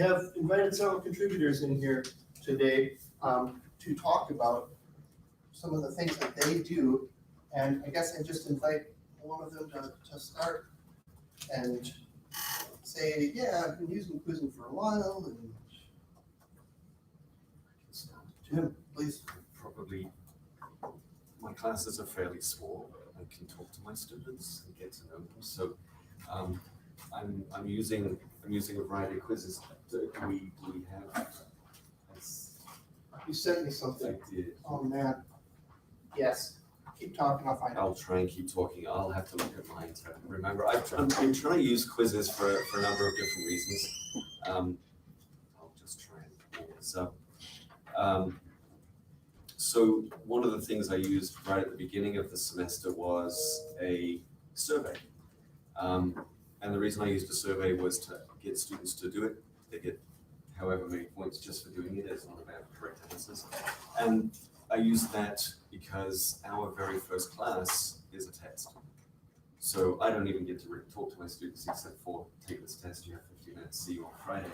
We have invited several contributors in here today to talk about some of the things that they do. And I guess I just invite one of them to start and say, yeah, I've been using quizzing for a while. And Jim, please. Probably, my classes are fairly small. I can talk to my students and get to know them. So I'm using a variety of quizzes. Do we have? You sent me something. I did. Oh man. Yes. Keep talking. I'll find out. I'll try and keep talking. I'll have to look at mine to remember. I'm trying to use quizzes for a number of different reasons. I'll just try and pull this up. So one of the things I used right at the beginning of the semester was a survey. And the reason I used a survey was to get students to do it. They get however many points just for doing it. It's not about correct answers. And I used that because our very first class is a test. So I don't even get to really talk to my students except for take this test, you have 50 minutes, see you on Friday.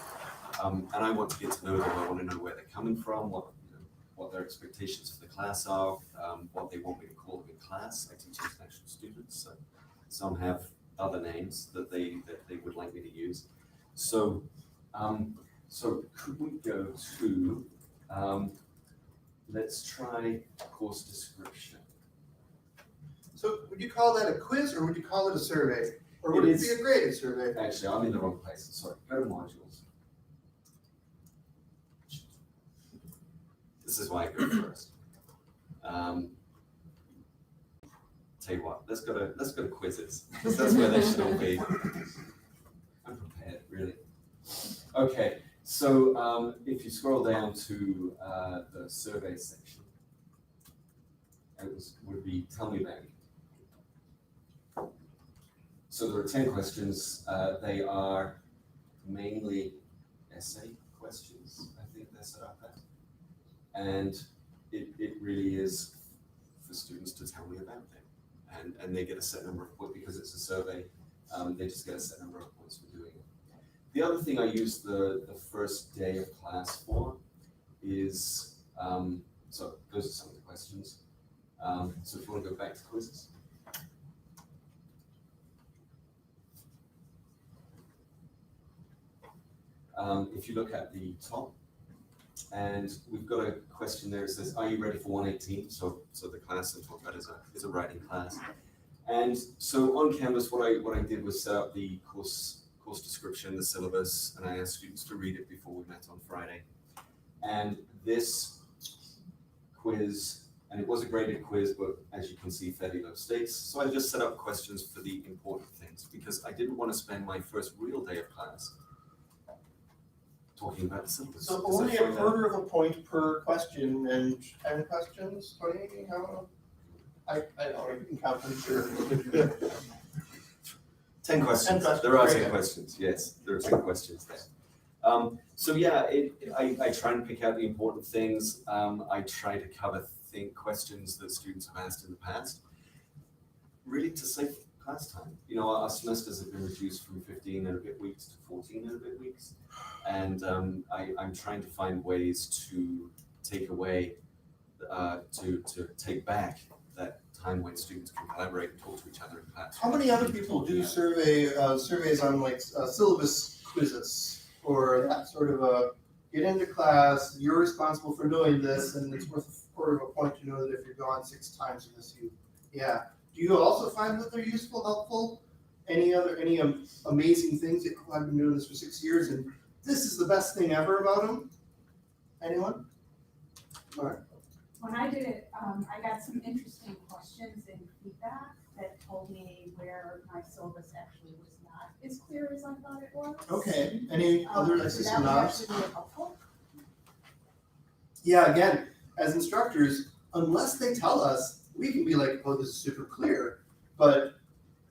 And I want to get to know them. I want to know where they're coming from, what their expectations for the class are, what they want me to call them in class. I teach international students, so some have other names that they would like me to use. So so could we go to let's try course description. So would you call that a quiz or would you call it a survey? Or would it be a graded survey? Actually, I'm in the wrong place. Sorry, go to modules. This is why I go first. Tell you what, let's go to quizzes, because that's where they should all be. I'm prepared, really. Okay, so if you scroll down to the survey section, it would be tell me about you. So there are 10 questions. They are mainly essay questions, I think they're set up as. And it really is for students to tell me about them. And they get a set number of points because it's a survey. They just get a set number of points for doing it. The other thing I use the first day of class for is, so those are some of the questions. So if you want to go back to quizzes. If you look at the top, and we've got a question there. It says, "Are you ready for 118?" So the class I'm talking about is a writing class. And so on Canvas, what I did was set up the course description, the syllabus, and I asked students to read it before we met on Friday. And this quiz, and it was a graded quiz, but as you can see, fairly low stakes. So I just set up questions for the important things because I didn't want to spend my first real day of class talking about the syllabus. So only a quarter of a point per question and 10 questions, 20, how? I don't know, you can count them, sure. 10 questions. 10 questions. There are 10 questions, yes, there are 10 questions there. So yeah, I try and pick out the important things. I try to cover questions that students have asked in the past, really to save class time. You know, our semesters have been reduced from 15 and a bit weeks to 14 and a bit weeks. And I'm trying to find ways to take away, to take back that time when students can collaborate and talk to each other in class. How many other people do surveys on like syllabus quizzes or that sort of a get into class, you're responsible for doing this, and it's worth a quarter of a point to know that if you're gone 6 times in this, yeah. Do you also find that they're useful, helpful? Any amazing things that I've been doing this for 6 years and this is the best thing ever about them? Anyone? All right. When I did it, I got some interesting questions and feedback that told me where my syllabus actually was not as clear as I thought it was. Okay. Any other assistant knobs? That was actually really helpful. Yeah, again, as instructors, unless they tell us, we can be like, oh, this is super clear, but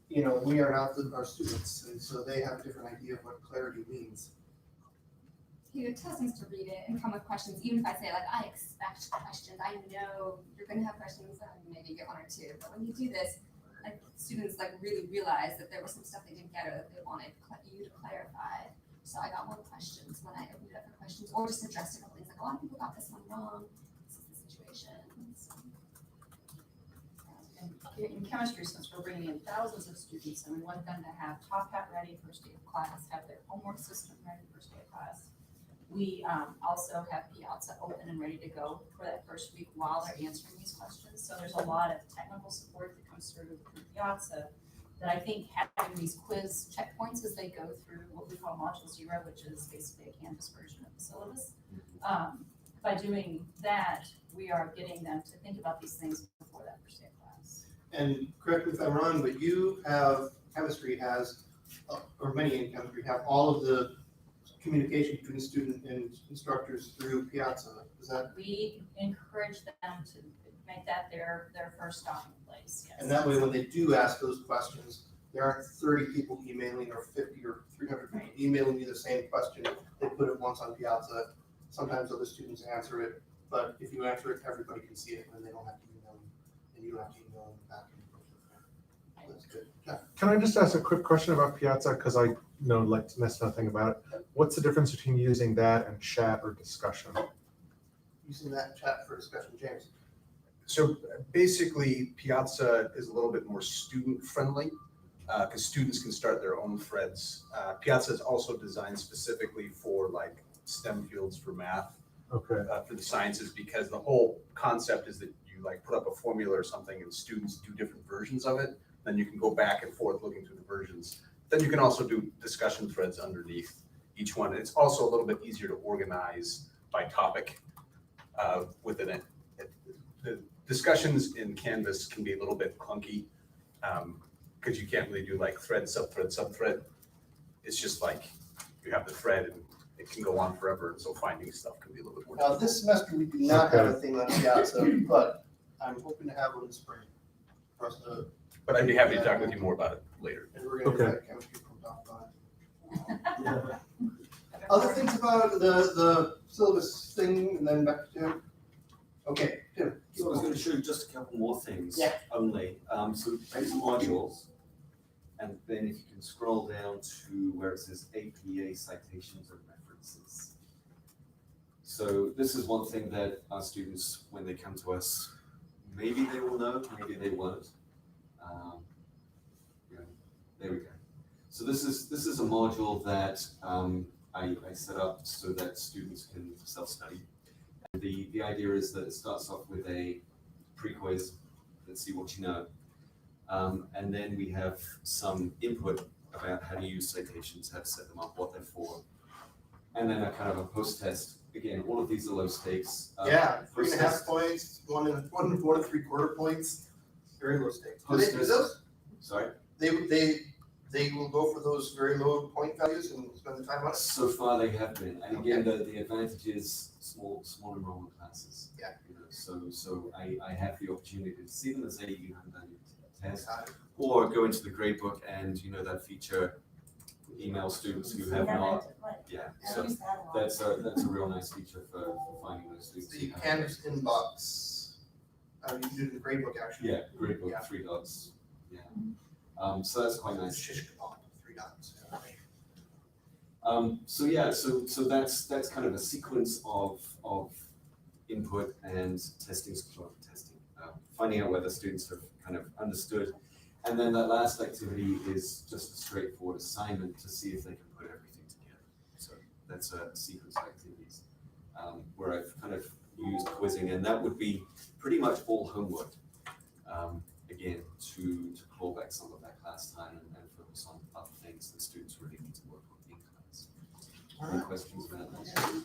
you know, we are not our students, and so they have a different idea of what clarity means. You tell students to read it and come with questions, even if I say, like, I expect questions, I know you're going to have questions, and maybe get 1 or 2. But when you do this, like, students like really realize that there was some stuff they didn't get or that they wanted you to clarify. So I got more questions when I opened it up for questions, or just addressed a couple things, like a lot of people got this one wrong, this is the situation. So, And in chemistry, since we're bringing in thousands of students and we want them to have top hat ready first day of class, have their homework system ready first day of class, we also have Piazza open and ready to go for that first week while they're answering these questions. So there's a lot of technical support that comes through Piazza that I think having these quiz checkpoints as they go through what we call module 0, which is basically a Canvas version of the syllabus. By doing that, we are getting them to think about these things before that first day of class. And correct me if I'm wrong, but you have, chemistry has, or many in chemistry have all of the communication between student and instructors through Piazza. Is that, We encourage them to make that their first stopping place, yes. and that way when they do ask those questions, there aren't 30 people emailing or 50 or 300 people emailing you the same question. They put it once on Piazza. Sometimes other students answer it, but if you answer it, everybody can see it, and they don't have to email you, and you don't have to email them back and forth. That's good. Yeah. Can I just ask a quick question about Piazza, because I know like next to nothing about it. What's the difference between using that and chat or discussion? Using that chat for discussion, James. So basically, Piazza is a little bit more student-friendly because students can start their own threads. Piazza is also designed specifically for like STEM fields, for math, Okay. for the sciences, because the whole concept is that you like put up a formula or something and students do different versions of it. Then you can go back and forth looking through the versions. Then you can also do discussion threads underneath each one. It's also a little bit easier to organize by topic within it. The discussions in Canvas can be a little bit clunky because you can't really do like thread, subthread, subthread. It's just like you have the thread and it can go on forever, and so finding stuff can be a little bit more Now, difficult. this semester, we do not have a thing on Piazza, but I'm hoping to have one in spring. For us to, But I'd be happy to talk with you more about it later. and we're gonna Okay. have chemistry from top on. Other things about the syllabus thing, and then back to Tim. Okay, Tim. So I was going to show you just a couple more things. Yeah. Only. So base modules, and then if you can scroll down to where it says APA citations and references. So this is one thing that our students, when they come to us, maybe they will know, maybe they won't. There we go. So this is a module that I set up so that students can self-study. And the idea is that it starts off with a pre-quiz, let's see what you know. And then we have some input about how to use citations, how to set them up, what they're for. And then a kind of a post-test. Again, all of these are low stakes. Yeah, 3.5 post-test- points, 1 and 4 3/4 points, very low stakes. Do they do Post-test- those? Sorry? They will go for those very low point values and spend the time on it? So far they have been, and again, the advantage is small enrollment classes. Yeah. You know, so I have the opportunity to see them and say you haven't done your test, Got it. or go into the grade book and that feature, email students who have not. Yeah, so that's a real nice feature for finding those students. The who haven't. Canvas inbox, you can do it in the grade book actually. Yeah, grade book, Yeah. 3 dots. Yeah. So that's quite nice. Shish kebab, 3 dots. So that's kind of a sequence of input and testing, finding out whether students have kind of understood. And then that last activity is just a straightforward assignment to see if they can put everything together. So that's a sequence of activities where I've kind of used quizzing, and that would be pretty much all homework. Again, to call back some of that class time and focus on other things that students really need to work on in class. Any questions about that?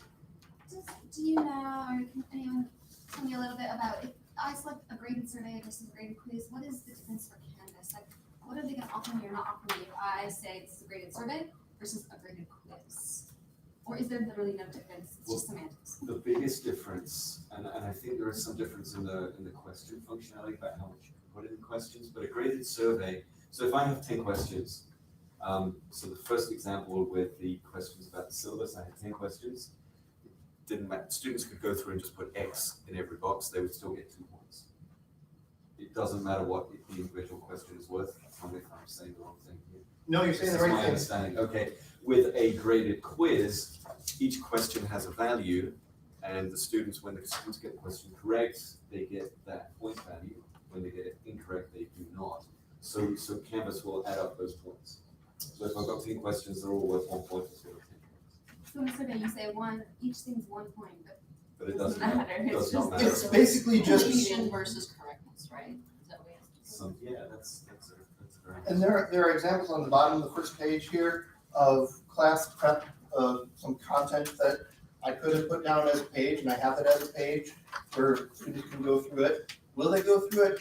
do you know, or can anyone tell me a little bit about if I select a graded survey versus a graded quiz, what is the difference for Canvas? Like, what are they gonna offer me or not offer me if I say this is a graded survey versus a graded quiz? Or is there literally no difference? It's just semantics. The biggest difference, and I think there is some difference in the question functionality about how much you can put in questions, but a graded survey, so if I have 10 questions, so the first example with the questions about the syllabus, I had 10 questions. Didn't matter, students could go through and just put X in every box, they would still get 2 points. It doesn't matter what the individual question is worth, tell me if I'm saying the wrong thing here. No, you're saying This the is my right thing. understanding. Okay, with a graded quiz, each question has a value, and the students, when the students get the question correct, they get that point value. When they get it incorrect, they do not. So Canvas will add up those points. So if I've got 10 questions, they're all worth 1 point instead of 10 points. So in a survey, you say each thing's 1 point, but But it doesn't doesn't matter. matter. It's Does not just- matter. It's basically just, Completion versus correctness, right? Is that what we have to do? Some, yeah, that's a very. and there are examples on the bottom of the first page here of class prep, some content that I could have put down as a page, and I have it as a page where students can go through it. Will they go through it?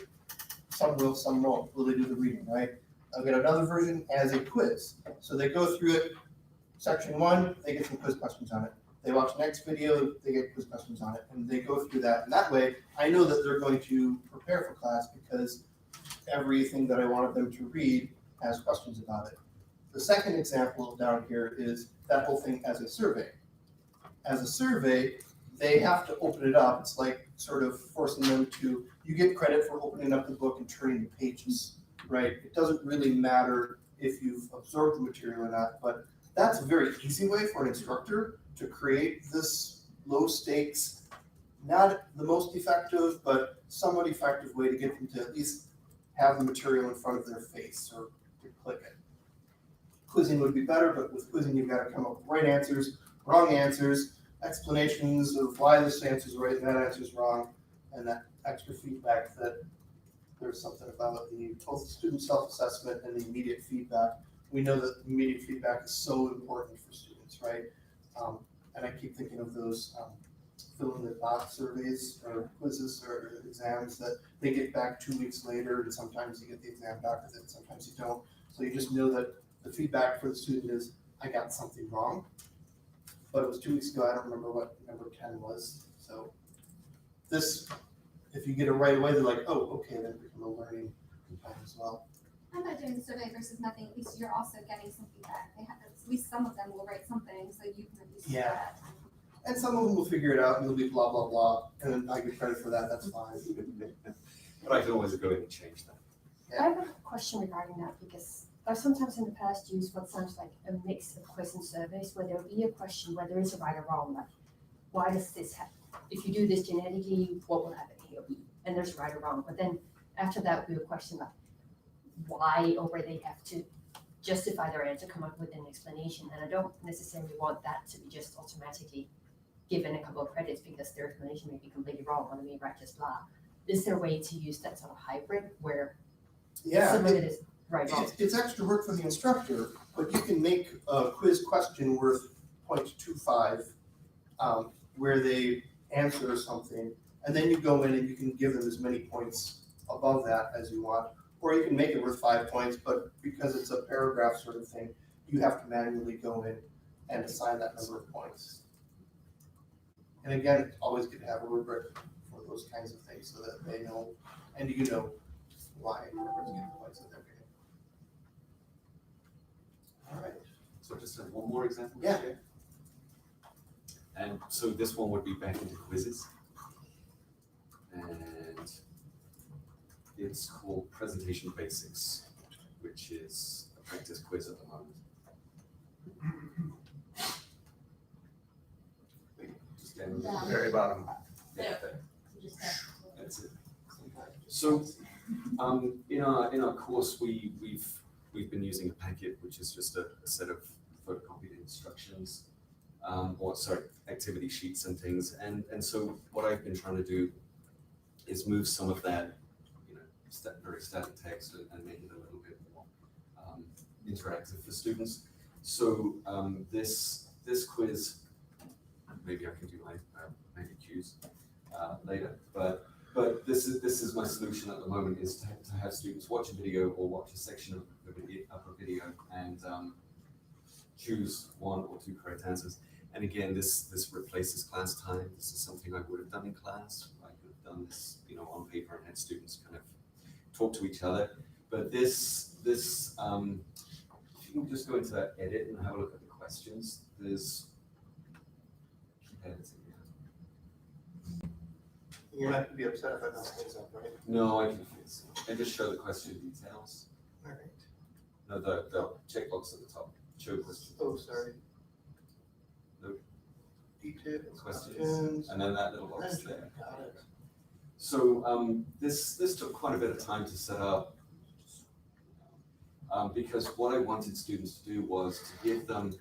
Some will, some won't. Will they do the reading, right? I'll get another version as a quiz. So they go through it, section 1, they get some quiz questions on it. They watch the next video, they get quiz questions on it, and they go through that. And that way, I know that they're going to prepare for class because everything that I wanted them to read has questions about it. The second example down here is that whole thing as a survey. As a survey, they have to open it up. It's like sort of forcing them to, you get credit for opening up the book and turning the pages, right? It doesn't really matter if you've absorbed the material or not, but that's a very easy way for an instructor to create this low stakes, not the most effective, but somewhat effective way to get them to at least have the material in front of their face or to click it. Quizzing would be better, but with quizzing, you've got to come up with right answers, wrong answers, explanations of why this answer is right and that answer is wrong, and that extra feedback that there's something about the both student self-assessment and the immediate feedback. We know that immediate feedback is so important for students, right? And I keep thinking of those fill in the box surveys or quizzes or exams that they get back 2 weeks later, and sometimes you get the exam back with it, sometimes you don't. So you just know that the feedback for the student is, I got something wrong, but it was 2 weeks ago, I don't remember what number 10 was. So this, if you get it right away, they're like, oh, okay, then it becomes a learning time as well. how about doing the survey versus nothing? At least you're also getting some feedback. They have, at least some of them will write something, so you can at least do Yeah. that. And some of them will figure it out and it'll be blah, blah, blah, and then I get credit for that, that's fine. But I can always go in and change that. I have a question regarding that because I've sometimes in the past used what sounds like a mix of quiz and surveys where there'll be a question where there is a right or wrong, like, why does this happen? If you do this genetically, what will happen A or B? And there's right or wrong. But then after that will be a question like why or where they have to justify their answer, come up with an explanation. And I don't necessarily want that to be just automatically given a couple of credits because their explanation may be completely wrong or may write just blah. Is there a way to use that sort of hybrid where Yeah, some of it is right wrong? it's extra work for the instructor, but you can make a quiz question worth 0.25, where they answer something, and then you go in and you can give them as many points above that as you want, or you can make it worth 5 points, but because it's a paragraph sort of thing, you have to manually go in and assign that number of points. And again, it's always good to have a rubric for those kinds of things so that they know, and you know why everyone's getting the points that they're getting. All right. So just have one more example. Yeah. Share. And so this one would be back into quizzes. And it's called Presentation Basics, which is a practice quiz at the moment. Wait, just getting Very bottom. yeah, that's it. So, in our course, we've been using a packet, which is just a set of photocopied instructions, activity sheets and things. And so what I've been trying to do is move some of that, very static text and make it a little bit more interactive for students. So this quiz, maybe I can do my maybe cues later, but this is my solution at the moment, is to have students watch a video or watch a section of a video and choose 1 or 2 correct answers. And again, this replaces class time. This is something I would have done in class. I could have done this, on paper and had students kind of talk to each other. But this, if you can just go into that edit and have a look at the questions, there's keep editing. You're not gonna be upset if I mess things up, right? No, I can fix it. And just show the question details. All right. No, the checkbox at the top, show questions. Oh, sorry. No. Details, Questions. questions. And then that little box there. Got it. So this took quite a bit of time to set up because what I wanted students to do was to give them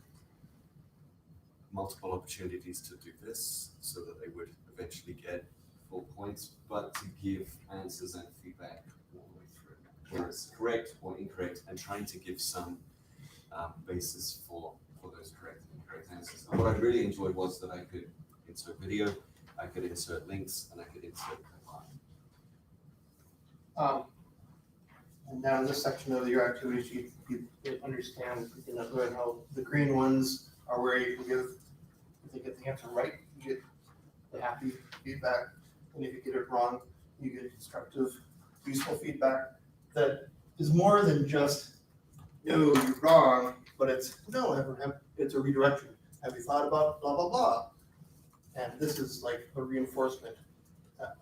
multiple opportunities to do this so that they would eventually get full points, but to give answers and feedback all the way through, whether it's correct or incorrect, and trying to give some basis for those correct and incorrect answers. And what I really enjoyed was that I could insert video, I could insert links, and I could insert And now in this section of your activity sheet, you understand, you can learn how the green ones are where you can give, if they get the answer right, you get the happy feedback. And if you get it wrong, you get constructive, useful feedback that is more than just, no, you're wrong, but it's, no, it's a redirection. Have you thought about blah, blah, blah? And this is like a reinforcement.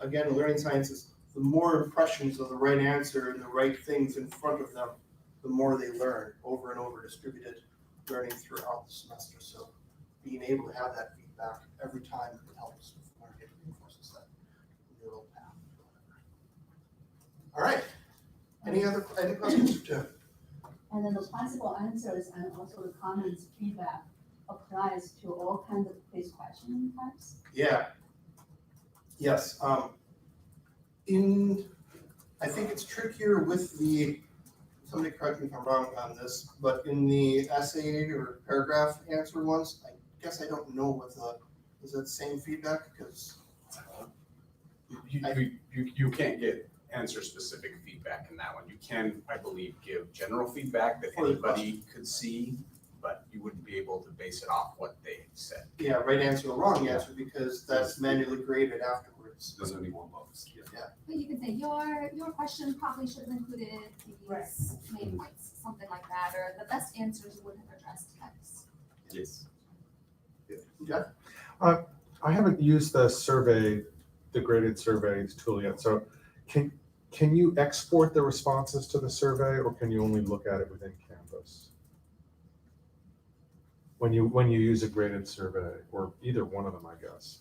Again, learning sciences, the more impressions of the right answer and the right things in front of them, the more they learn over and over, distributed learning throughout the semester. So being able to have that feedback every time it helps with learning, it reinforces that neural path. All right. Any questions, Jim? And then the possible answers and also the comments, feedback applies to all kinds of quiz question types. Yeah. Yes. I think it's trickier with somebody correct me if I'm wrong on this, but in the essay or paragraph answer ones, I guess I don't know is that the same feedback? Because You can't get answer-specific feedback in that one. You can, I believe, give general feedback that For the anybody could see, but you wouldn't be able to base it off what they said. yeah, right answer or wrong answer, because that's manually graded afterwards. There's only one box. Yeah. But you could say, your question probably should have included these main points, something like that, or the best answers would have addressed X. Yes. Jeff? I haven't used the graded surveys tool yet, so can you export the responses to the survey, or can you only look at it within Canvas? When you use a graded survey, or either one of them, I guess.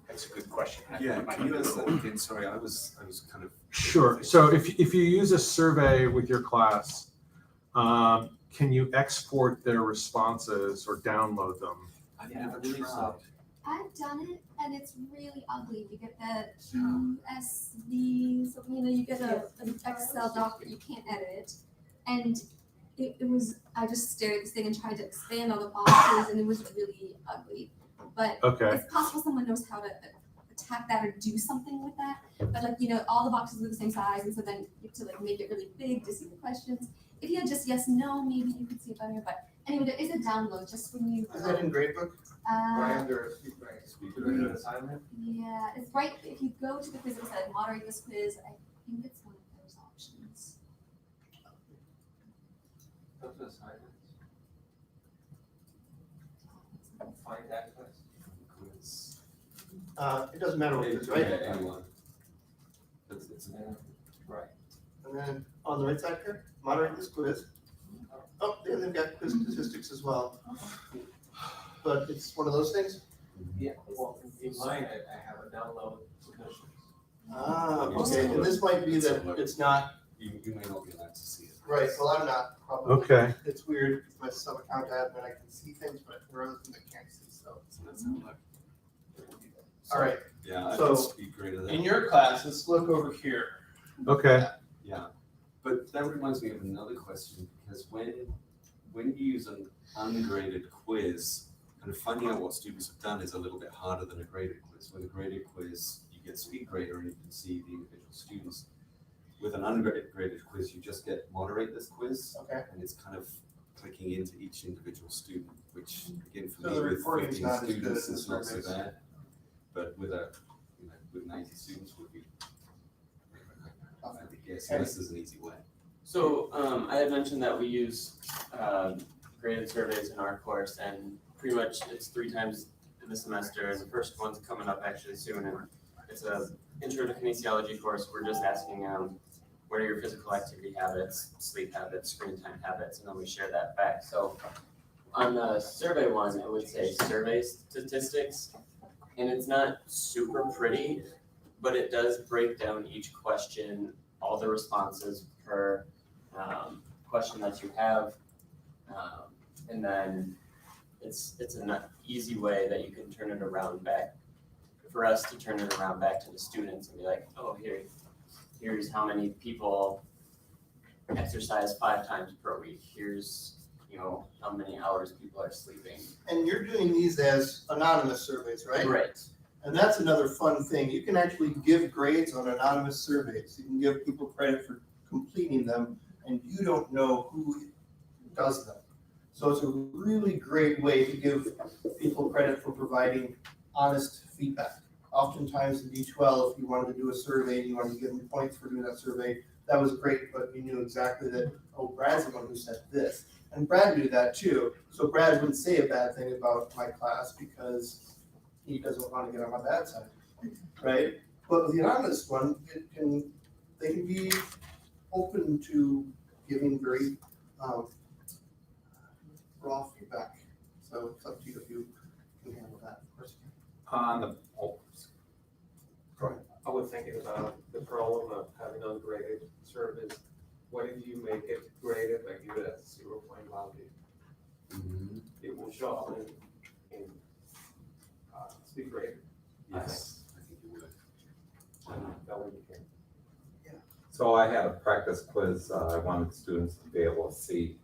That's a good question. Yeah, can you ask that again? Sorry, I was kind of. Sure. So if you use a survey with your class, can you export their responses or download them? I've never tried. I've done it, and it's really ugly. You get the QSV, so you get an Excel doc that you can't edit, and it was. I just stared at this thing and tried to expand all the boxes, and it was really ugly. But it's possible someone knows how to attack that or do something with that. But all the boxes are the same size, and so then you have to make it really big to see the questions. If you had just yes, no, maybe you could see it better. But anyway, there is a download just when you. Is that in Gradebook? Brian, or assignment? Yeah, it's right. If you go to the quiz and said moderate this quiz, I think it's one of those options. Go to assignments. Find that quiz. Quiz. it doesn't matter what it is, right? Yeah, anyone. It's Right. And then on the right side here, moderate this quiz. Oh, then they've got quiz statistics as well. But it's one of those things? Yeah, well, in mine, I have a download submissions. Okay, and this might be that it's not, you may not be allowed to see it. right, well, I'm not, probably. Okay. It's weird, with my sub-account admin, I can see things, but there are other things I can't see, so. So that's how like. All right, Yeah, I So, can speak greater than. in your class, let's look over here. Okay. Yeah, but that reminds me of another question, because when you use an ungraded quiz, kind of finding out what students have done is a little bit harder than a graded quiz. With a graded quiz, you get speed grader and you can see the individual students. With an ungraded quiz, you just get moderate this quiz, Okay. and it's kind of clicking into each individual student, which again for So me the with reporting's 15 not as good students as is the not so surveys. bad. But with with 90 students would be. Yes, this is an easy way. So I had mentioned that we use graded surveys in our course, and pretty much it's 3 times in the semester, and the first one's coming up actually soon, and it's a intro to kinesiology course. We're just asking what are your physical activity habits, sleep habits, screen time habits, and then we share that back. So on the survey one, it would say survey statistics, and it's not super pretty, but it does break down each question, all the responses per question that you have. And then it's an easy way that you can turn it around back, for us to turn it around back to the students and be like, oh, here's how many people exercise 5 times per week. Here's, how many hours people are sleeping. And you're doing these as anonymous surveys, right? Right. And that's another fun thing. You can actually give grades on anonymous surveys. You can give people credit for completing them, and you don't know who does them. So it's a really great way to give people credit for providing honest feedback. Oftentimes in D12, if you wanted to do a survey and you wanted to give them points for doing that survey, that was great, but you knew exactly that, oh, Brad's the one who said this. And Brad knew that too. So Brad wouldn't say a bad thing about my class because he doesn't want to get on my bad side, right? But with the anonymous one, they can be open to giving very raw feedback. So it's up to you if you can handle that. Of course. On the, I was thinking about the problem of having ungraded surveys. What if you make it graded, like give it a 0 point value? It will show up in speed grade. Yes, I think you would. That way you can. So I had a practice quiz. I wanted students to be able to see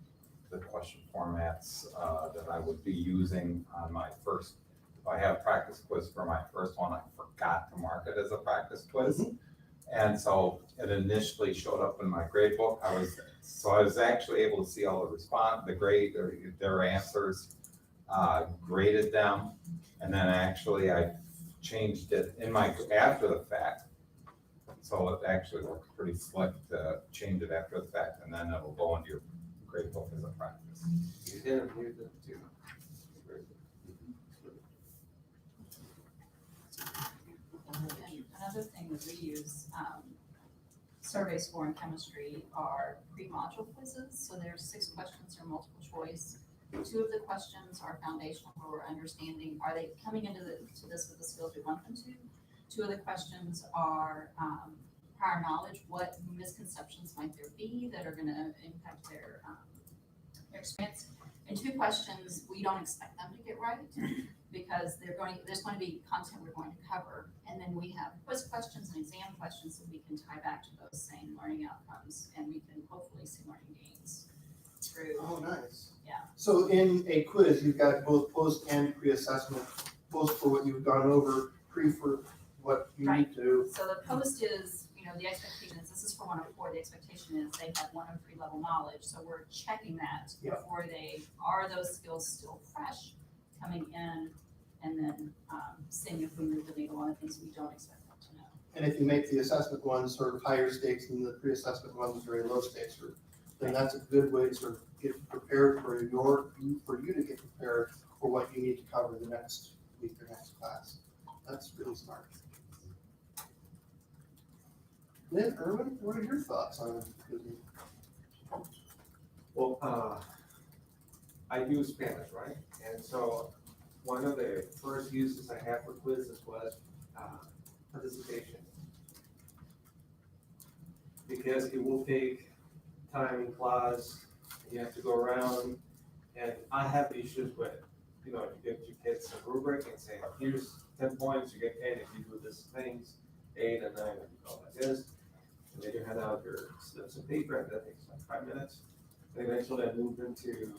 the question formats that I would be using on my first. If I have a practice quiz for my first one, I forgot to mark it as a practice quiz. And so it initially showed up in my grade book. I was actually able to see all the grade, their answers, graded them. And then actually I changed it after the fact. So it actually looks pretty slick to change it after the fact, and then it'll go into your grade book as a practice. You didn't use it too. Another thing that we use surveys for in chemistry are pre-module quizzes. So there's 6 questions or multiple choice. 2 of the questions are foundational, where we're understanding, are they coming into this with the skills we want them to? 2 of the questions are prior knowledge, what misconceptions might there be that are going to impact their experience. And 2 questions we don't expect them to get right, because there's going to be content we're going to cover. And then we have quiz questions and exam questions that we can tie back to those same learning outcomes, and we can hopefully see learning gains through. Oh, nice. Yeah. So in a quiz, you've got both post and pre-assessment, post for what you've gone over, pre for what you need to. So the post is, the expectation is, this is for 104, the expectation is they have 103 level knowledge. So we're checking that Yeah. before are those skills still fresh coming in, and then seeing if we move the needle on the things we don't expect them to know. And if you make the assessment ones sort of higher stakes and the pre-assessment ones very low stakes, then that's a good way to sort of get prepared for you to get prepared for what you need to cover the next week or next class. That's really smart. Then, Erwin, what are your thoughts on it? Well, I do Spanish, right? And so one of the first uses I had for quizzes was participation. Because it will take time in class, you have to go around, and I have issues with, if you give your kids a rubric and say, here's 10 points, you get 10 if you do these things, 8 and 9, and you go like this. And then you hand out your slips of paper, and that takes like 5 minutes. And eventually I moved into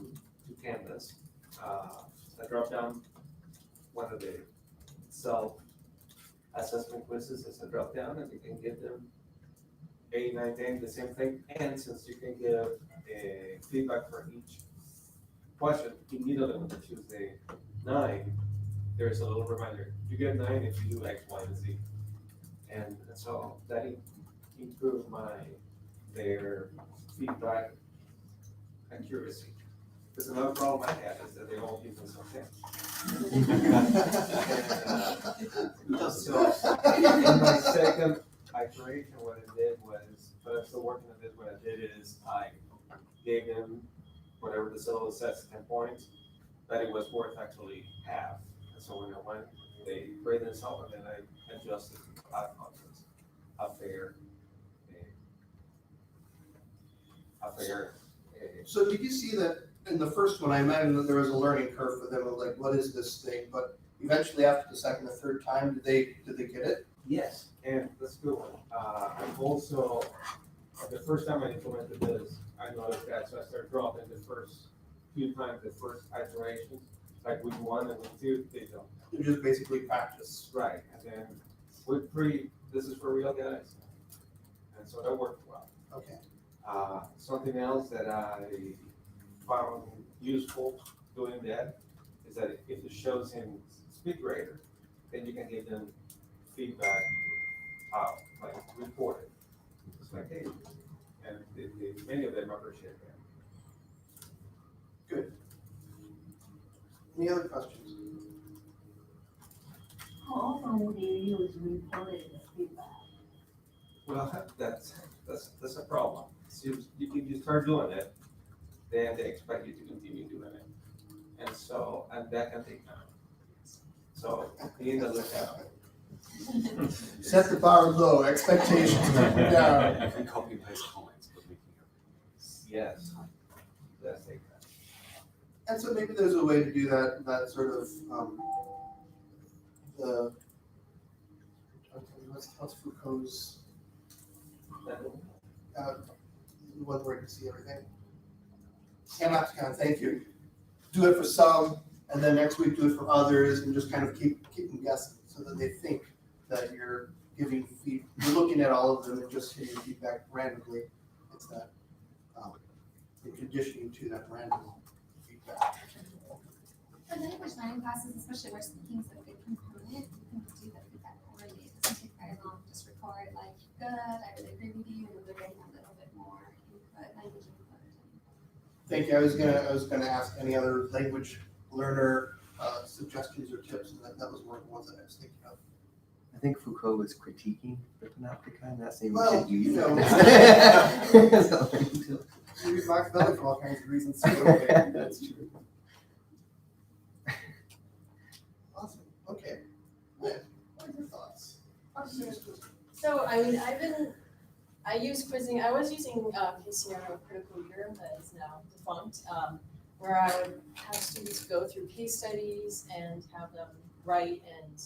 Canvas. I dropped down one of the self-assessment quizzes as a drop down, and you can give them 8, 9, 10, the same thing. And since you can give a feedback for each question, immediately when you choose the 9, there's a little reminder. You get 9 if you do X, Y, and Z. And so that improved their feedback accuracy. Because another problem I had is that they all give me something. So in my second iteration, what I did was, but I'm still working those sets of 10 points, that it was worth actually half. And so when I went, they grade themselves, and then I adjusted to 5 concepts. A fair. So did you see that in the first one, I imagine that there was a learning curve for them of like, what is this thing? But eventually after the second or third time, did they get it? Yes, and that's a good one. I've also, the first time I implemented this, I noticed that, so I started dropping the first few times, the first iterations, like week 1 and week 2, they don't. They just basically practice. Right, and then week 3, this is for real guys. And so that worked well. Okay. Something else that I found useful doing that is that if it shows him speed grader, then you can give them feedback, like reported. It's like, hey, and many of them appreciate that. Any other questions? How often do you use reported feedback? Well, that's a problem. So if you start doing it, then they expect you to continue doing it. And that can take time. So be in the lookout. Set the bar low, expectations down. You can copy and paste comments, but making it. Yes, that's take time. And so maybe there's a way to do that sort of, what's Foucault's, one word to see everything. Panopticon, thank you. Do it for some, and then next week do it for others, and just kind of keep them guessing, so that they think that you're giving you're looking at all of them and just hitting feedback randomly. It's that, the conditioning to that random feedback. For language learning classes, especially where speaking is a big component, you can do the feedback already. It doesn't take very long. Just record like, good, I really agree with you, and then they're getting a little bit more input, language input. Thank you. I was gonna ask any other language learner suggestions or tips, and that was one of the ones that I was thinking of. I think Foucault was critiquing the Panopticon, not saying we Well, should use you know. it. You read Machiavelli for all kinds of reasons. So okay, that's true. Awesome. Okay. Lynn, what are your thoughts? So, I mean, I use quizzing, I was using case scenario critical reader that is now defunct, where I would have students go through case studies and have them write and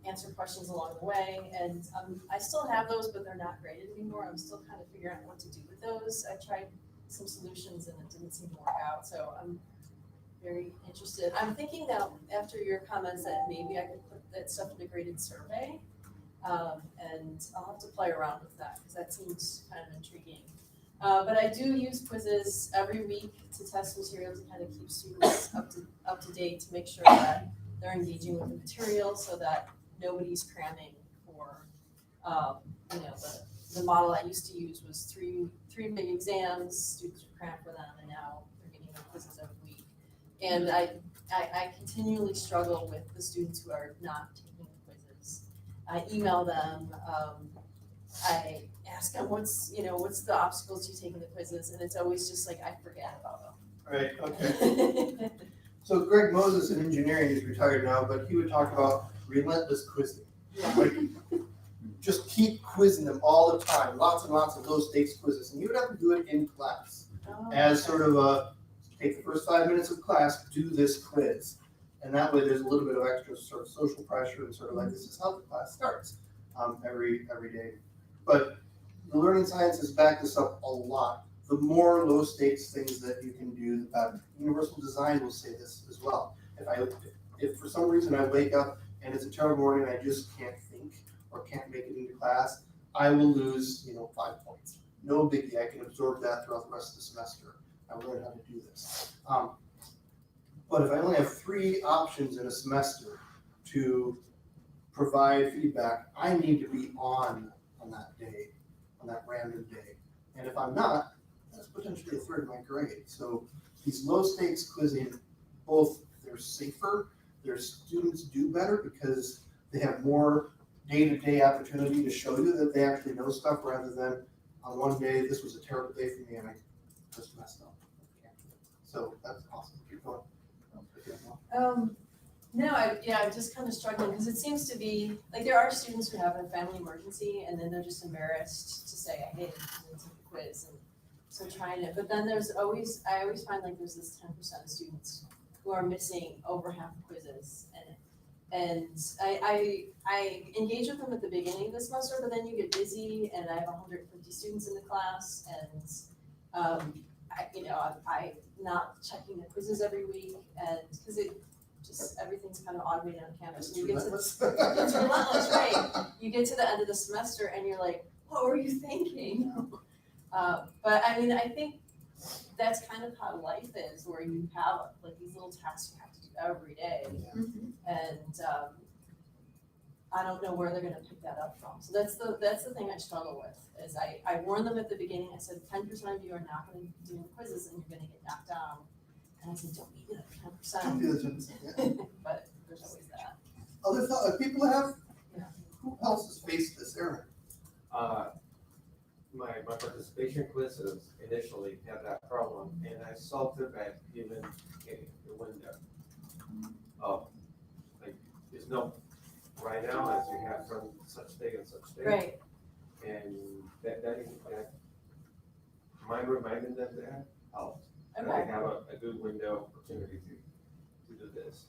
answer questions along the way. And I still have those, but they're not graded anymore. I'm still kind of figuring out what to do with those. I tried some solutions and it didn't seem to work out, so I'm very interested. I'm thinking now, after your comments, that maybe I could put that stuff in a graded survey. And I'll have to play around with that because that seems kind of intriguing. But I do use quizzes every week to test material to kind of keep students up to date, to make sure that they're engaging with the material so that nobody's cramming for, the model I used to use was three big exams, students would cram for them, and now they're getting quizzes every week. And I continually struggle with the students who are not taking quizzes. I email them, I ask them what's the obstacles you take in the quizzes, and it's always just like, I forget about them. Right, okay. So Greg Moses in engineering is retired now, but he would talk about relentless quizzing. Like, just keep quizzing them all the time, lots and lots of low stakes quizzes, and you would have to do it in class as sort of a, take the first 5 minutes of class, do this quiz. And that way there's a little bit of extra sort of social pressure and sort of like, this is how the class starts every day. But the learning sciences back this up a lot. The more low stakes things that you can do, the better. Universal design will say this as well. If for some reason I wake up and it's a terrible morning and I just can't think or can't make it into class, I will lose 5 points. No biggie, I can absorb that throughout the rest of the semester. I learned how to do this. But if I only have 3 options in a semester to provide feedback, I need to be on that day, on that random day. And if I'm not, that's potentially a third of my grade. So these low stakes quizzing, both they're safer, their students do better because they have more day-to-day opportunity to show you that they actually know stuff rather than on one day, this was a terrible day for me and I just messed up. So that's awesome, keep going. No, I'm just kind of struggling, because it seems to be, like, there are students who have a family emergency, and then they're just embarrassed to say, I didn't take a quiz, and so trying to, but then I always find like there's this 10% of students who are missing over half the quizzes, and I engage with them at the beginning of the semester, but then you get busy, and I have 150 students in the class, and I'm not checking the quizzes every week, and, because everything's kind of automated on Canvas, and you get to Relentless. it's relentless, right? You get to the end of the semester and you're like, what were you thinking? But I mean, I think that's kind of how life is, where you have like these little tasks you have to do every day. And I don't know where they're gonna pick that up from. So that's the thing I struggle with, is I warned them at the beginning, I said 10% of you are not gonna be doing quizzes and you're gonna get knocked down. And I said, don't be the 10%. Don't be the 10%, yeah. But there's always that. Other people have, Yeah. who else has faced this, Aaron? My participation quizzes initially had that problem, and I solved it by giving a window of, like, there's no, right now, as you have from such day and such day. Right. And that mind reminding them that helped. And Okay. they have a good window opportunity to do this.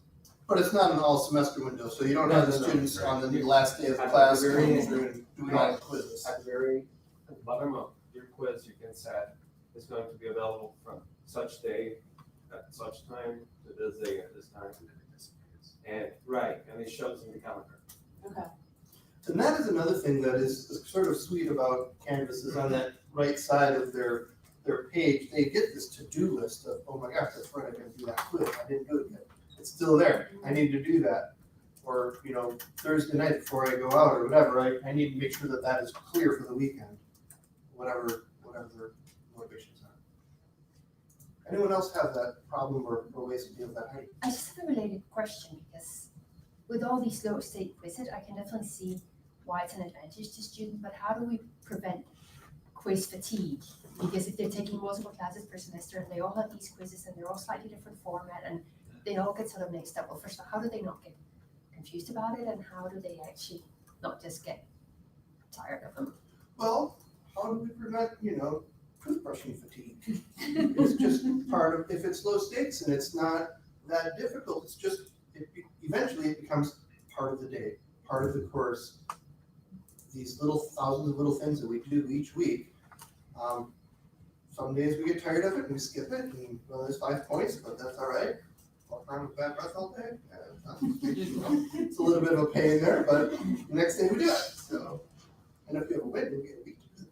But it's not an all semester window, so you don't No, have the no, no. students on the last day of At the class very going end. through and doing all the quizzes. At the bottom of your quiz, you can set is going to be available from such day at such time to this day at this time. And and it shows in the calendar. Okay. And that is another thing that is sort of sweet about Canvas, is on that right side of their page, they get this to-do list of, oh my gosh, that's right, I gotta do that quiz, I didn't do it yet. It's still there, I need to do that. Or, Thursday night before I go out or whatever, I need to make sure that that is clear for the weekend, whatever their motivations are. Anyone else have that problem or ways to deal with that? I just have a related question, because with all these low stake quizzes, I can definitely see why it's an advantage to students, but how do we prevent quiz fatigue? Because if they're taking multiple classes per semester and they all have these quizzes and they're all slightly different format and they all get sort of mixed up, well, first of all, how do they not get confused about it, and how do they actually not just get tired of them? Well, how do we prevent, toothbrushing fatigue? It's just part of, if it's low stakes and it's not that difficult, it's just, eventually it becomes part of the day, part of the course. These thousands of little things that we do each week. Some days we get tired of it and we skip it, and there's 5 points, but that's all right. Walk around with bad breath all day. It's a little bit of a pain there, but the next day we do it. So, and if you have a win, you get a week to do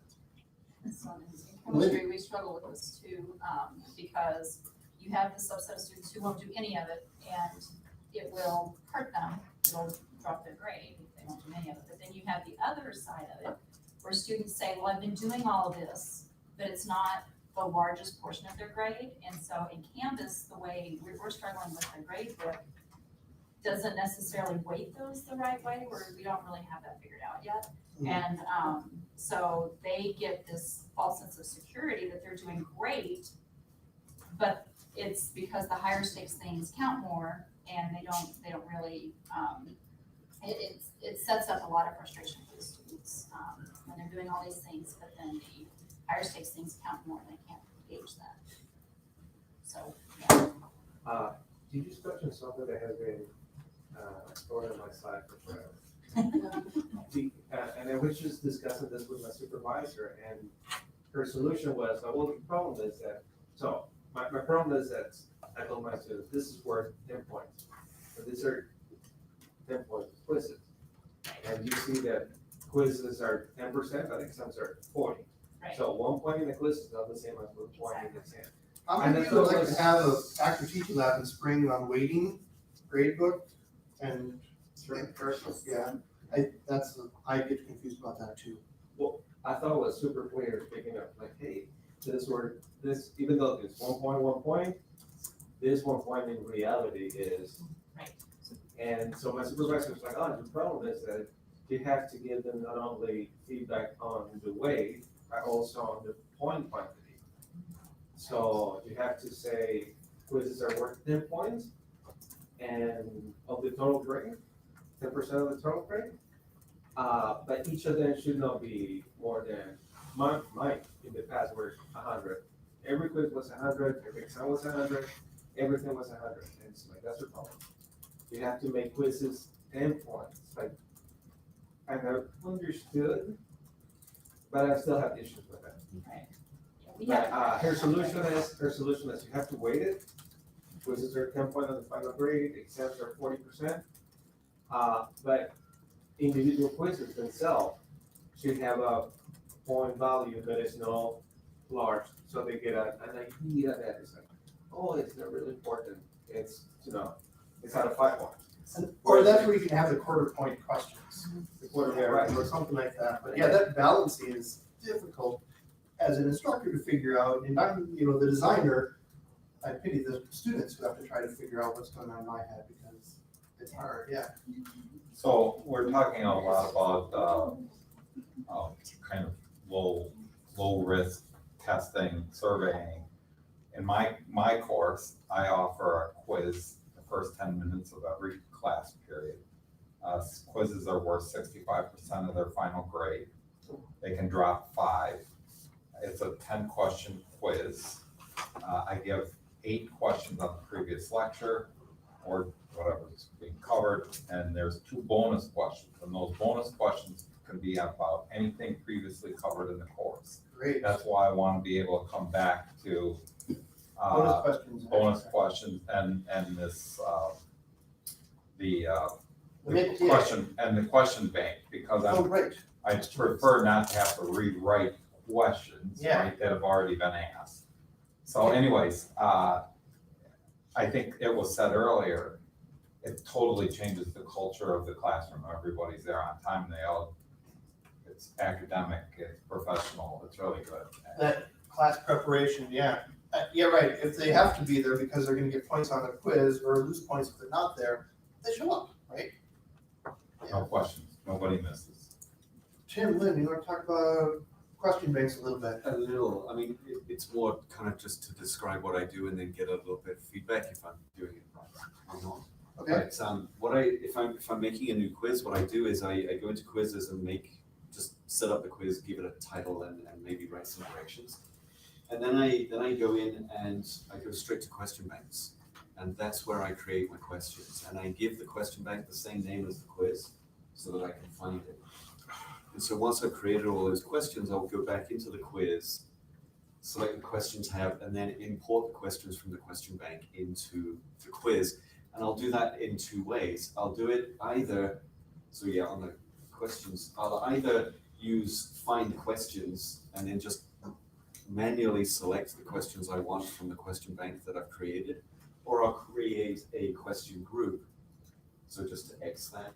it. So in chemistry, we struggle with this too, because you have the subset of students who won't do any of it, and it will hurt them, it'll drop their grade if they won't do any of it. But then you have the other side of it, where students say, well, I've been doing all of this, but it's not the largest portion of their grade. And so in Canvas, the way we're struggling with the grade book doesn't necessarily weight those the right way, where we don't really have that figured out yet. And so they get this false sense of security that they're doing great, but it's because the higher stakes things count more, and they don't really, it sets up a lot of frustration for the students when they're doing all these things, but then the higher stakes things count more and they can't gauge that. So, yeah. Did you touch on something that has been stored on my side for forever? And I was just discussing this with my supervisor, and her solution was, well, the problem is that, my problem is that I told my students, this is worth 10 points. So these are 10 points quizzes. And you see that quizzes are 10%, but exams are 40. Right. So 1 point in the quiz is not the same as 1 point in the exam. How many of you would like to have an active teaching lab in spring on weighting, grade book, and yeah, I get confused about that too. I thought it was super clear, picking up like, hey, this, even though it's 1 point, this 1 point in reality is. Right. And so my supervisor was like, oh, the problem is that you have to give them not only feedback on the weight, but also on the point quantity. So you have to say, quizzes are worth 10 points, and of the total grade, 10% of the total grade. But each of them should not be more than, mine in the past were 100. Every quiz was 100, every exam was 100, everything was 100, and it's like, that's the problem. You have to make quizzes 10 points, like, I have understood, but I still have issues with that. Right. Yeah, we But, have, her solution is you have to weight it. Quizzes are 10 points on the final grade, exams are 40%. But individual quizzes themselves should have a point value that is not large, so they get an idea that is like, oh, it's not really important. It's, it's out of 5 points. Or that's where you can have the quarter point questions. The quarter, Yeah, right. or something like that. But yeah, that balancing is difficult as an instructor to figure out. And I'm, the designer, I pity the students who have to try to figure out what's going on in my head because it's hard, yeah. So we're talking a lot about, kind of low risk testing, surveying. In my course, I offer a quiz the first 10 minutes of every class period. Quizzes are worth 65% of their final grade. They can drop 5. It's a 10-question quiz. I give 8 questions on the previous lecture or whatever's being covered, and there's 2 bonus questions, and those bonus questions can be about anything previously covered in the course. Great. That's why I want to be able to come back to bonus questions and this the question bank, because Oh, right. I prefer not to have to rewrite questions, Yeah. right, that have already been asked. So anyways, I think it was said earlier, it totally changes the culture of the classroom. Everybody's there on time. It's academic, it's professional, it's really good. That class preparation, yeah. Yeah, right. If they have to be there because they're gonna get points on a quiz or lose points if they're not there, they show up, right? No questions, nobody misses. Tim, Lynn, you wanna talk about question banks a little bit? A little, I mean, it's more kind of just to describe what I do and then get a little bit of feedback if I'm doing it right or not. Okay. But if I'm making a new quiz, what I do is I go into quizzes and just set up the quiz, give it a title and maybe write some directions. And then I go in and I go straight to question banks. And that's where I create my questions. And I give the question bank the same name as the quiz so that I can find it. And so once I've created all those questions, I'll go back into the quiz, select the questions tab, and then import the questions from the question bank into the quiz. And I'll do that in 2 ways. I'll do it either, on the questions, I'll either use find questions and then just manually select the questions I want from the question bank that I've created, or I'll create a question group. So just to X that.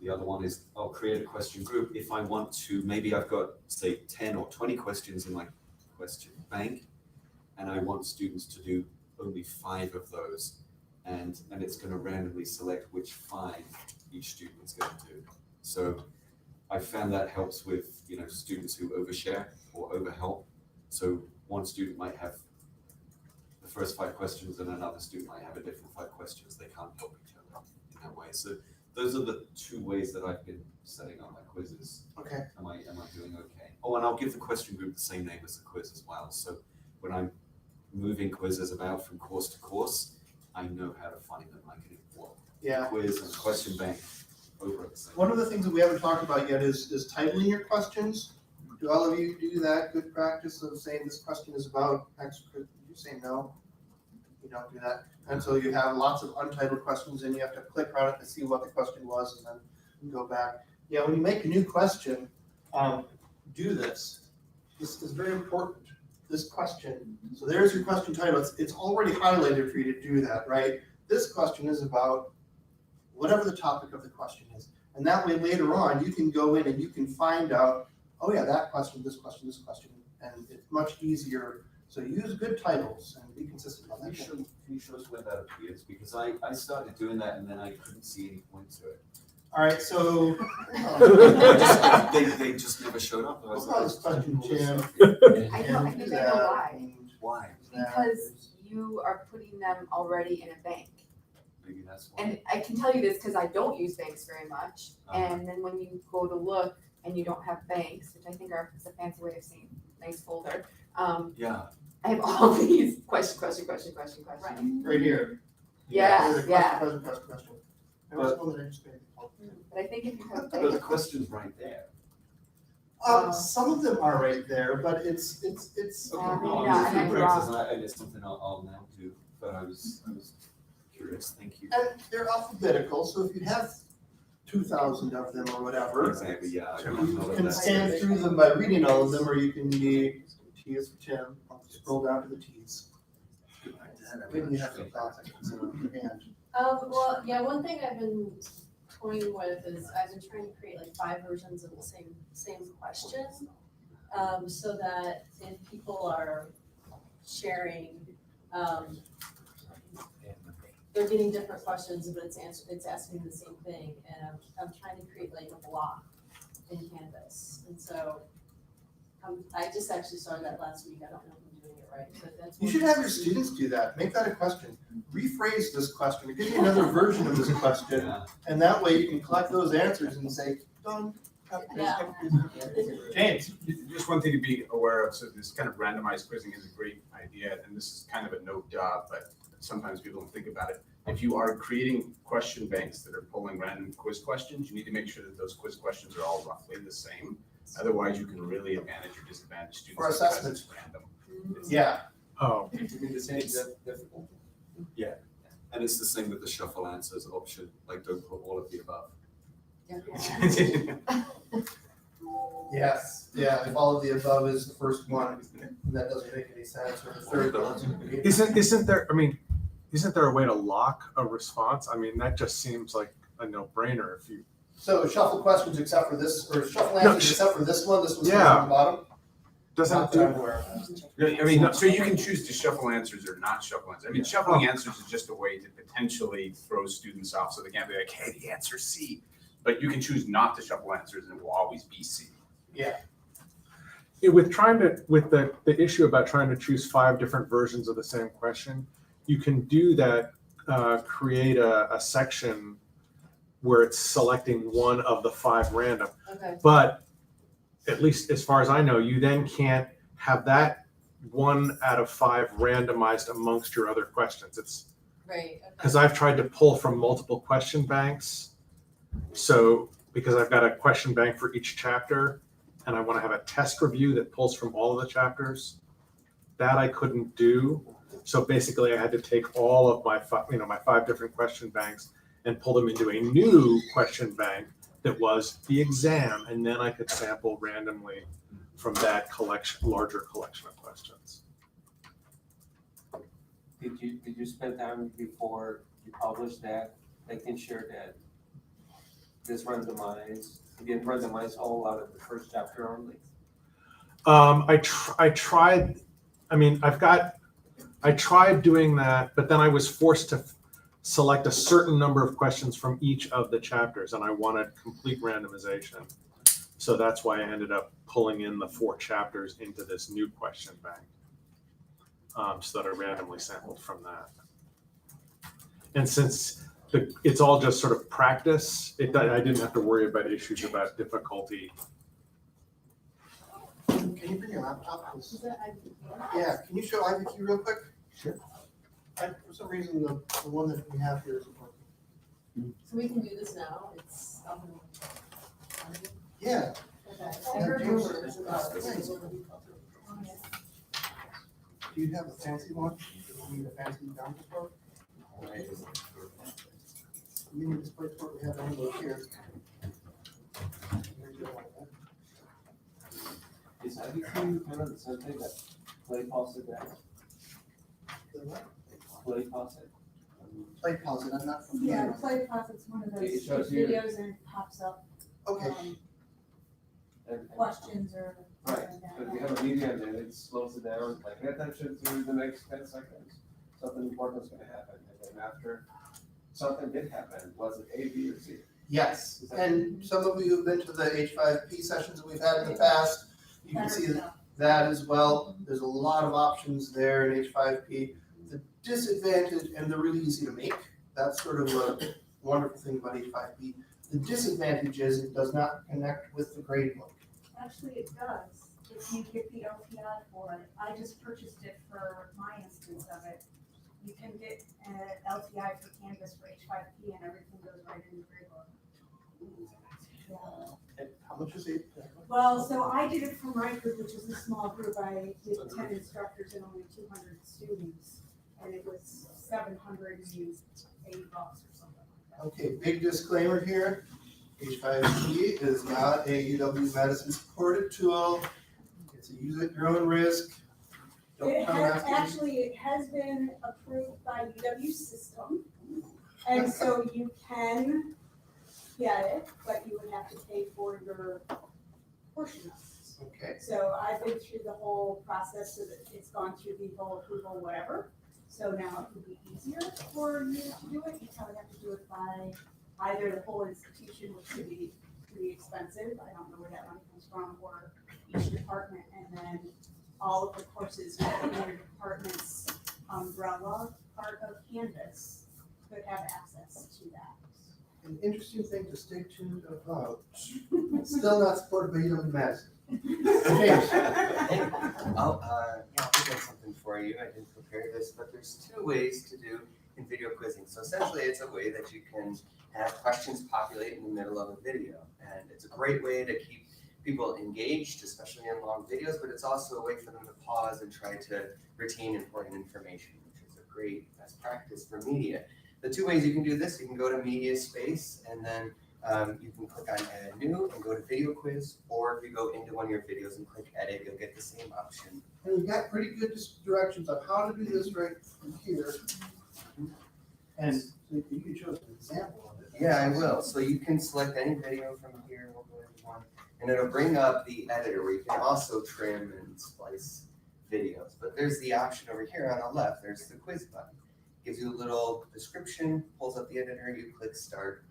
The other one is I'll create a question group if I want to, maybe I've got say 10 or 20 questions in my question bank, and I want students to do only 5 of those, and it's going to randomly select which 5 each student is going to do. So I found that helps with students who overshare or overhelp. So one student might have the first 5 questions and another student might have a different 5 questions. They can't help each other in that way. So those are the 2 ways that I've been setting up my quizzes. Okay. Am I doing okay? Oh, and I'll give the question group the same name as the quiz as well. So when I'm moving quizzes about from course to course, I know how to find them. I can import Yeah. quiz and question bank over at the same. One of the things that we haven't talked about yet is titling your questions. Do all of you do that? Good practice of saying this question is about X. Did you say no? You don't do that. And so you have lots of untitled questions and you have to click on it to see what the question was and then go back. Yeah, when you make a new question, do this. This is very important. This question. So there's your question title. It's already highlighted for you to do that, right? This question is about whatever the topic of the question is. And that way later on, you can go in and you can find out, oh yeah, that question, this question, this question. And it's much easier. So use good titles and be consistent on that. Can you show us where that appears? Because I started doing that and then I couldn't see any point to it. All right, so They just never showed up. I was we'll call this question Jim. I know, I think I know why. Why? Because you are putting them already in a bank. Maybe that's why. And I can tell you this because I don't use banks very much. Uh-huh. And then when you go to look and you don't have banks, which I think is a fancy way of saying nice folder, Yeah. I have all these question. Right here. Yeah, Question, yeah. question. There was one that I just made. But I think if you have But the banks, question's right there. Some of them are right there, but it's. Okay, maybe no, not, I'm I might be practice, wrong. and it's something I'll now do, but I was curious, thank you. And they're alphabetical, so if you have 2,000 of them or whatever, Exactly, yeah. I you don't know can that. scan through them by reading all of them, or you can be T is for Tim, I'll scroll down to the T's. Maybe you have some thoughts in your hand. Well, yeah, one thing I've been toying with is I've been trying to create like 5 versions of the same question. So that if people are sharing, they're getting different questions, but it's asking the same thing, and I'm trying to create like a block in Canvas, and so I just actually started that last week. I don't know if I'm doing it right, but that's. You should have your students do that, make that a question, rephrase this question, give me another version of this question, Yeah. and that way you can collect those answers and say, done. Yeah. James. Just one thing to be aware of, so this kind of randomized quizzing is a great idea, and this is kind of a no duh, but sometimes people don't think about it. If you are creating question banks that are pulling random quiz questions, you need to make sure that those quiz questions are all roughly the same. Otherwise, you can really advantage or disadvantage students. For because assessment. it's random. Yeah. Oh, You mean the same difficult? Yeah, and it's the same with the shuffle answers option, like don't put all of the above. Yes, yeah, if all of the above is the first one, that doesn't make any sense, or the third one. isn't there a way to lock a response? I mean, that just seems like a no-brainer if you. So shuffle questions except for this, or shuffle No, answers except for this one Yeah. on the bottom? Doesn't Not it that I'm do, aware of. I mean, so you can choose to shuffle answers or not shuffle answers. I mean, shuffling answers is just a way to potentially throw students off, so they can't be like, hey, the answer's C. But you can choose not to shuffle answers, and it will always be C. Yeah. with the issue about trying to choose 5 different versions of the same question, you can do that, create a section where it's selecting one of the 5 random. Okay. But at least as far as I know, you then can't have that 1 out of 5 randomized amongst your other questions. It's Right. because I've tried to pull from multiple question banks. So because I've got a question bank for each chapter, and I want to have a test review that pulls from all of the chapters, that I couldn't do. So basically I had to take all of my 5 different question banks and pull them into a new question bank that was the exam, and then I could sample randomly from that larger collection of questions. Did you spend time before you published that, making sure that this you didn't randomize all out of the first chapter only? I tried. I mean, I tried doing that, but then I was forced to select a certain number of questions from each of the chapters, and I wanted complete randomization. So that's why I ended up pulling in the 4 chapters into this new question bank, so that I randomly sampled from that. And since it's all just sort of practice, I didn't have to worry about issues about difficulty. Can you bring your laptop? Yeah, can you show IVQ real quick? Sure. For some reason, the one that we have here isn't working. So we can do this now. It's up and. Yeah. Okay. I heard rumors about this. Do you have a fancy one? Do you need a fancy down display? We need display port, we have one of those here. Is IVQ kind of the same thing that Play Pause it down? The what? Play Pause it? Play pause it, I'm not familiar. Yeah, play pause, it's one of It those shows you- videos and it pops up, Okay, And- questions or. Right, but if you have a medium, then it slows it down, like pay attention to the next 10 seconds. Something important is gonna happen, and then after something did happen, was it A, B, or C? yes, and some of you have been to the H5P sessions that we've had in the past, you can see that as well. There's a lot of options there in H5P. The disadvantage, and they're really easy to make. That's sort of a wonderful thing about H5P. The disadvantage is it does not connect with the gradebook. Actually, it does, if you get the LTI for it. I just purchased it for my instance of it. You can get an LTI for Canvas for H5P and everything goes right in the gradebook. Yeah. And how much is it? Well, so I did it for my group, which is a small group. I did 10 instructors and only 200 students. And it was $780 or something like that. Okay, big disclaimer here. H5P is not a UW-Madison supported tool. It's a use at your own risk. Don't It come has, after me. actually, it has been approved by UW system. And so you can get it, but you would have to pay for your portion of it. Okay, So I've been through the whole process so that it's gone through the whole approval, whatever. So now it would be easier for you to do it. You probably have to do it by either the whole institution, which could be pretty expensive. I don't know where that money comes from, or each department, and then all of the courses within your department's umbrella part of Canvas could have access to that. an interesting thing to stay tuned about. Still not supported by UW-Madison. James. I'll present something for you. I didn't prepare this, but there's two ways to do in video quizzing. So essentially, it's a way that you can have questions populate in the middle of a video. And it's a great way to keep people engaged, especially in long videos, but it's also a way for them to pause and try to retain important information, which is a great best practice for media. The two ways you can do this, you can go to media space and then you can click on add new and go to video quiz, or if you go into one of your videos and click edit, you'll get the same option. And we've got pretty good directions on how to do this right from here. And so you can show us an example of it. Yeah, I will. So you can select any video from here, we'll go into one, and it'll bring up the editor where you can also trim and splice videos. But there's the option over here on the left, there's the quiz button. Gives you a little description, pulls up the editor, you click start.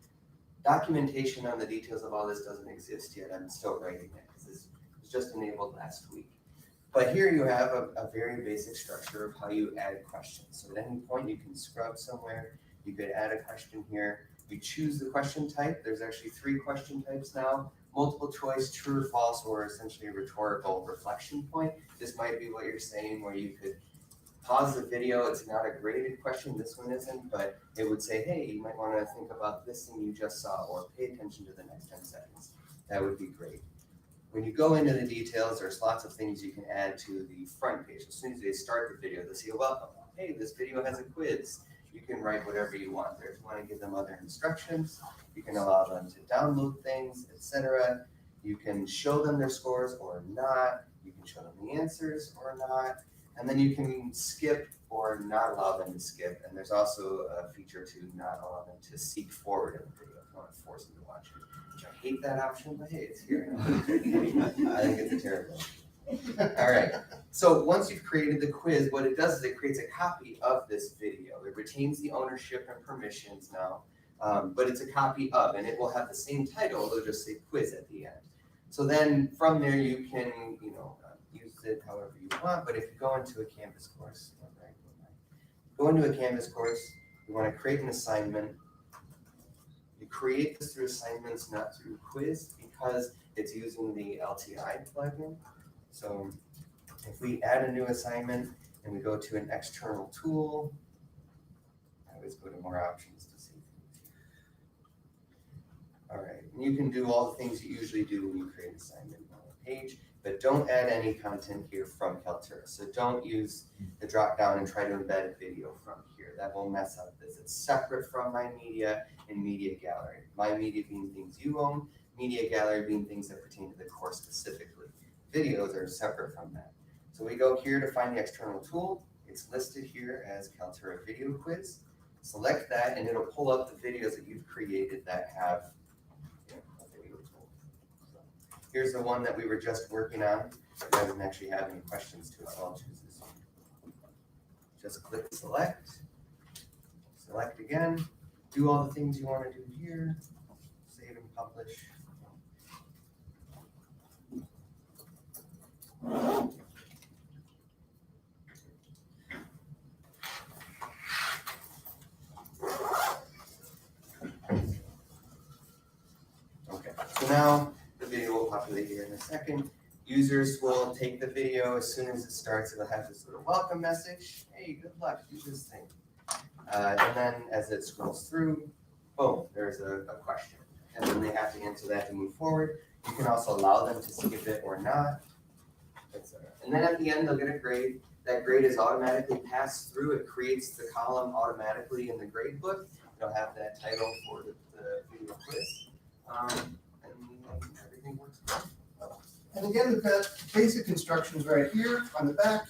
Documentation on the details of all this doesn't exist yet. I'm still writing it because this was just enabled last week. But here you have a very basic structure of how you add questions. So at any point you can scrub somewhere, you could add a question here. You choose the question type. There's actually 3 question types now. Multiple choice, true or false, or essentially a rhetorical reflection point. This might be what you're saying where you could pause the video. It's not a graded question, this one isn't, but it would say, hey, you might want to think about this thing you just saw, or pay attention to the next 10 seconds. That would be great. When you go into the details, there's lots of things you can add to the front page. As soon as they start the video, they say, welcome. Hey, this video has a quiz. You can write whatever you want there. If you want to give them other instructions, you can allow them to download things, etc. You can show them their scores or not. You can show them the answers or not. And then you can skip or not allow them to skip. And there's also a feature to not allow them to seek forward in the video if you want to force them to watch it. Which I hate that option, but hey, it's here. I think it's a terrible option. All right. So once you've created the quiz, what it does is it creates a copy of this video. It retains the ownership and permissions now, but it's a copy of, and it will have the same title. It'll just say quiz at the end. So then from there you can, use it however you want. But if you go into a Canvas course, go into a Canvas course, you want to create an assignment. You create this through assignments, not through quiz, because it's using the LTI plugin. So if we add a new assignment and we go to an external tool, I always go to more options to see things. All right, and you can do all the things you usually do when you create an assignment on a page, but don't add any content here from Kaltura. So don't use the drop down and try to embed a video from here. That will mess up this. It's separate from My Media and Media Gallery. My Media being things you own, Media Gallery being things that pertain to the course specifically. Videos are separate from that. So we go here to find the external tool. It's listed here as Kaltura Video Quiz. Select that and it'll pull up the videos that you've created that have a video tool. So here's the one that we were just working on. It doesn't actually have any questions to it. I'll choose this one. Just click select. Select again. Do all the things you want to do here. Save and publish. now the video will populate here in a second. Users will take the video as soon as it starts. It'll have this little welcome message. Hey, good luck, do this thing. And then as it scrolls through, boom, there's a question. And then they have to answer that to move forward. You can also allow them to skip it or not, etc. And then at the end, they'll get a grade. That grade is automatically passed through. It creates the column automatically in the grade book. It'll have that title for the video quiz. And everything works great. And again, we've got basic instructions right here on the back.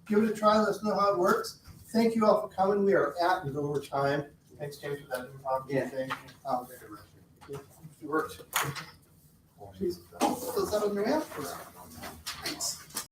Give it a try, let us know how it works. Thank you all for coming. We are at and over time. Thanks, James, for that Yeah. thing. It worked. Please, fill that on your app. Thanks.